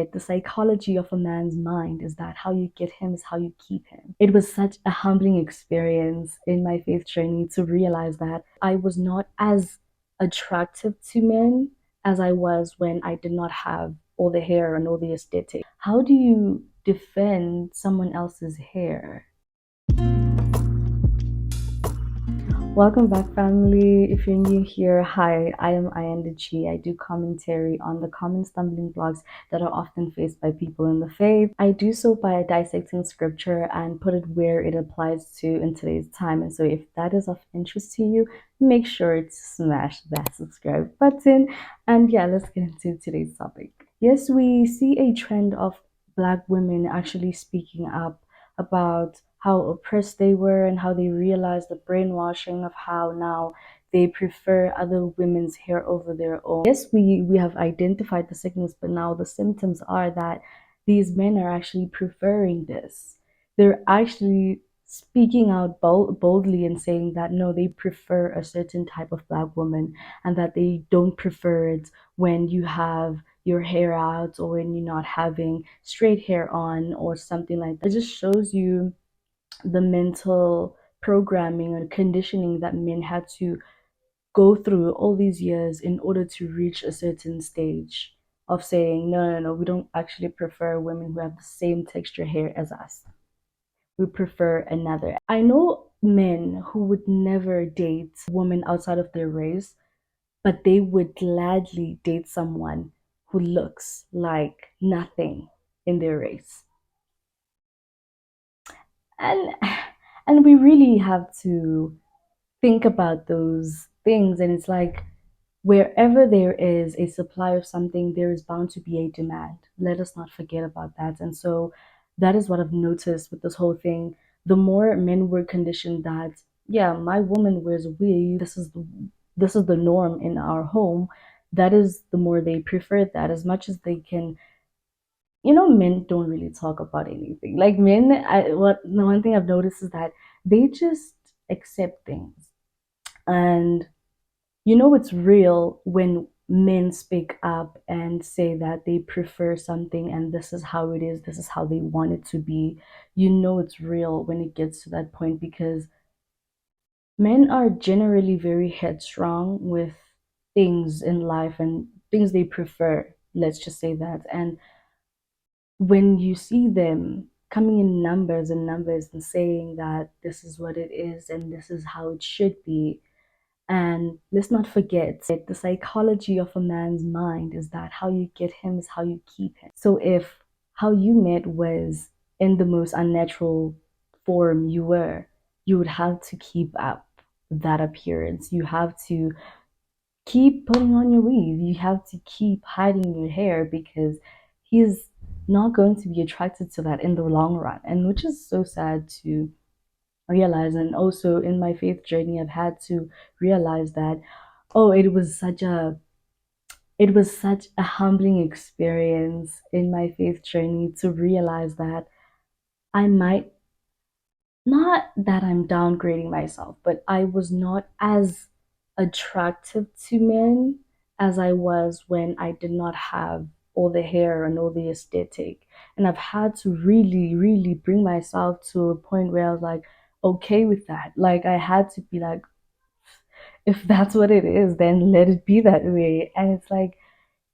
The psychology of a man's mind is that how you get him is how you keep him. It was such a humbling experience in my faith journey to realize that I was not as attractive to men as I was when I did not have all the hair and all the aesthetic. How do you defend someone else's hair? Welcome back, family. If you're new here, hi, I am Ayandichi. I do commentary on the common stumbling blocks that are often faced by people in the faith. I do so by dissecting scripture and put it where it applies to in today's time. And so, if that is of interest to you, make sure to smash that subscribe button. And yeah, let's get into today's topic. Yes, we see a trend of Black women actually speaking up about how oppressed they were and how they realized the brainwashing of how now they prefer other women's hair over their own. Yes, we have identified the sickness, but now the symptoms are that these men are actually preferring this. They're actually speaking out boldly and saying that no, they prefer a certain type of Black woman and that they don't prefer it when you have your hair out or when you're not having straight hair on or something like that. It just shows you the mental programming and conditioning that men had to go through all these years in order to reach a certain stage of saying, no, no, no, we don't actually prefer women who have the same texture hair as us. We prefer another. I know men who would never date a woman outside of their race, but they would gladly date someone who looks like nothing in their race. And and we really have to think about those things, and it's like wherever there is a supply of something there is bound to be a demand. Let us not forget about that. And so that is what I've noticed with this whole thing. The more men were conditioned that yeah, my woman wears a wig, this is the norm in our home, that is the more they prefer that. As much as they can, men don't really talk about anything. Like men, what the one thing I've noticed is that they just accept things. And it's real when men speak up and say that they prefer something and this is how it is, this is how they want it to be. It's real when it gets to that point because men are generally very headstrong with things in life and things they prefer. Let's just say that. And when you see them coming in numbers and numbers and saying that this is what it is and this is how it should be, and let's not forget that the psychology of a man's mind is that how you get him is how you keep him. So if how you met was in the most unnatural form you would have to keep up that appearance. You have to keep putting on your weave. You have to keep hiding your hair because he's not going to be attracted to that in the long run. And which is so sad to realize. And also in my faith journey I've had to realize that oh, it was such a humbling experience in my faith journey to realize that I might, not that I'm downgrading myself, but I was not as attractive to men as I was when I did not have all the hair and all the aesthetic. And I've had to really, really bring myself to a point where I was like, okay with that. Like, I had to be like, if that's what it is, then let it be that way. And it's like,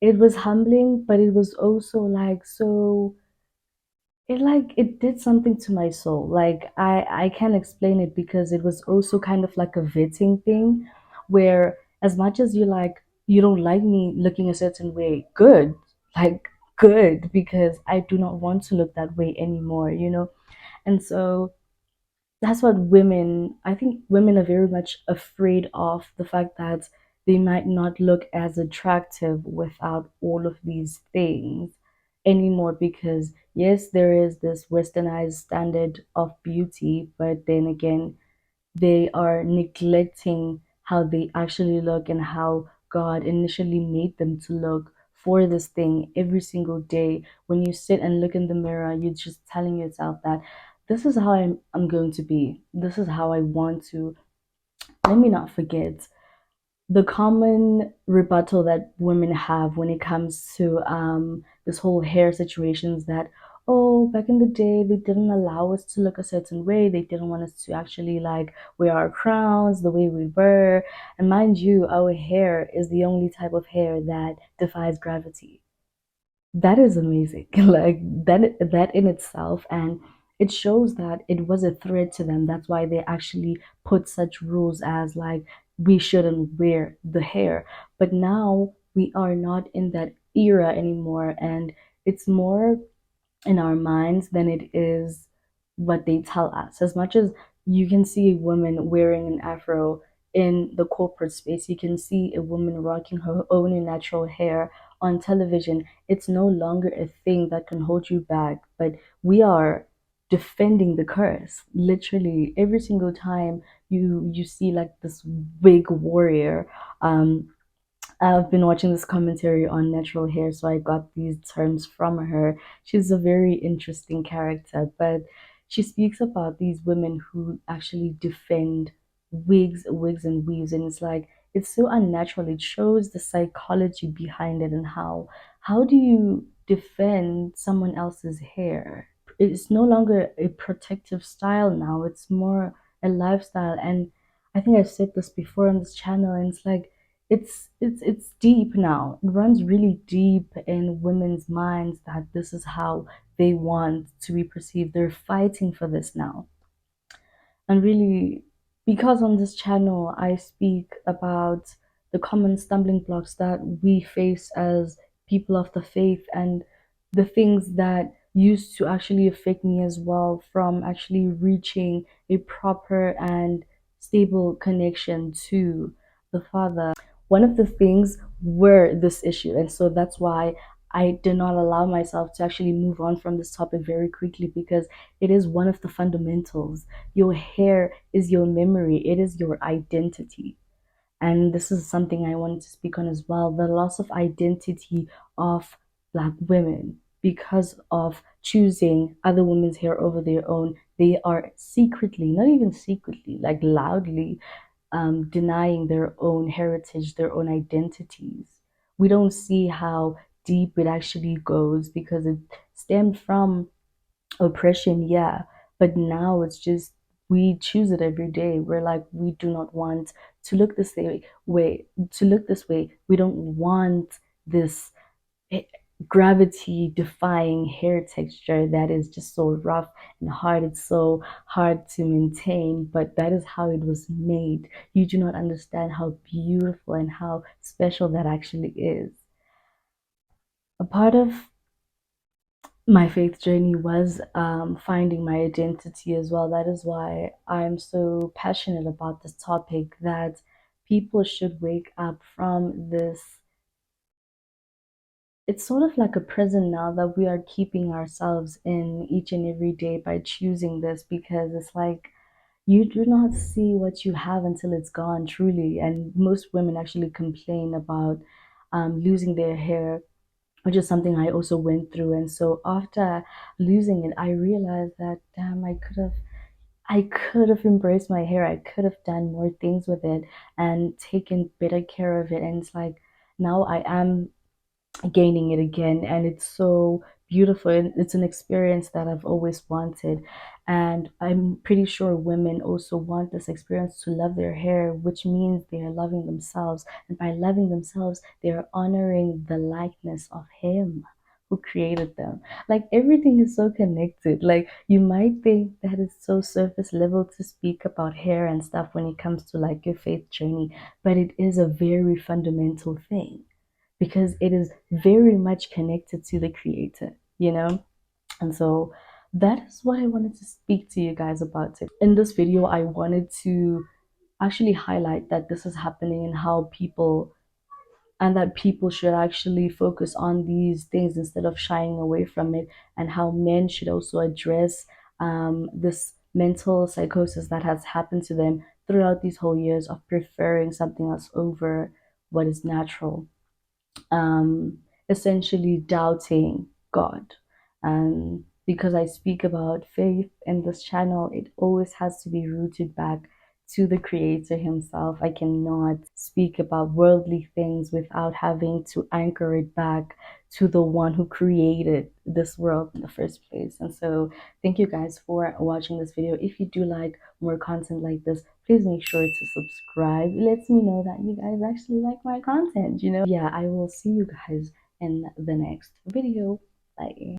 it was humbling, but it was also like so it did something to my soul. Like I can't explain it because it was also kind of like a vetting thing where as much as you don't like me looking a certain way, good. Like good because I do not want to look that way anymore. And so that's what I think women are very much afraid of the fact that they might not look as attractive without all of these things anymore because yes, there is this westernized standard of beauty, but then again they are neglecting how they actually look and how God initially made them to look for this thing every single day. When you sit and look in the mirror, you're just telling yourself that this is how I'm going to be. This is how I want to. Let me not forget. the common rebuttal that women have when it comes to this whole hair situation is that, oh, back in the day they didn't allow us to look a certain way, they didn't want us to actually like wear our crowns the way we were. And mind you, our hair is the only type of hair that defies gravity. That is amazing. Like that in itself, and it shows that it was a threat to them. That's why they actually put such rules as like we shouldn't wear the hair. But now we are not in that era anymore, and it's more in our minds than it is what they tell us. As much as you can see a woman wearing an afro in the corporate space, you can see a woman rocking her own natural hair on television. It's no longer a thing that can hold you back, but we are defending the curse. Literally every single time you see like this big warrior. I've been watching this commentary on natural hair, so I got these terms from her. She's a very interesting character, but she speaks about these women who actually defend wigs and weaves, and it's like it's so unnatural. It shows the psychology behind it and how do you defend someone else's hair? It's no longer a protective style now. It's more a lifestyle, and I think I've said this before on this channel, and it's like it's deep now. It runs really deep in women's minds that this is how they want to be perceived. They're fighting for this now. And really, because on this channel I speak about the common stumbling blocks that we face as people of the faith, and the things that used to actually affect me as well, from actually reaching a proper and stable connection to the Father. One of the things were this issue, and so that's why I did not allow myself to actually move on from this topic very quickly, because it is one of the fundamentals. Your hair is your memory, it is your identity. And this is something I wanted to speak on as well, the loss of identity of Black women because of choosing other women's hair over their own. They are secretly, not even secretly, like loudly, denying their own heritage, their own identities. We don't see how deep it actually goes because it stemmed from oppression, yeah, but now it's just we choose it every day. We're like, we do not want to look this way, to look this way. We don't want this eh, gravity defying hair texture that is just so rough and hard. It's so hard to maintain, but that is how it was made. You do not understand how beautiful and how special that actually is. A part of my faith journey was finding my identity as well. That is why I'm so passionate about this topic, that people should wake up from this. It's sort of like a prison now that we are keeping ourselves in each and every day by choosing this, because it's like you do not see what you have until it's gone, truly. And most women actually complain about losing their hair, which is something I also went through. And so after losing it, I realized that damn, I could have embraced my hair. I could have done more things with it and taken better care of it. And it's like now I am gaining it again, and it's so beautiful, and it's an experience that I've always wanted. And I'm pretty sure women also want this experience to love their hair, which means they are loving themselves, and by loving themselves they are honoring the likeness of him who created them. Like everything is so connected. Like you might think that it's so surface level to speak about hair and stuff when it comes to like your faith journey, but it is a very fundamental thing because it is very much connected to the creator. And so that is what I wanted to speak to you guys about today. In this video, I wanted to actually highlight that this is happening and how people and that people should actually focus on these things instead of shying away from it, and how men should also address this mental psychosis that has happened to them throughout these whole years of preferring something else over what is natural, um, essentially doubting God. And because I speak about faith in this channel, it always has to be rooted back to the creator himself. I cannot speak about worldly things without having to anchor it back to the one who created this world in the first place. And so thank you guys for watching this video. If you do like more content like this, please make sure to subscribe. It lets me know that you guys actually like my content, you know? Yeah, I will see you guys in the next video. Bye.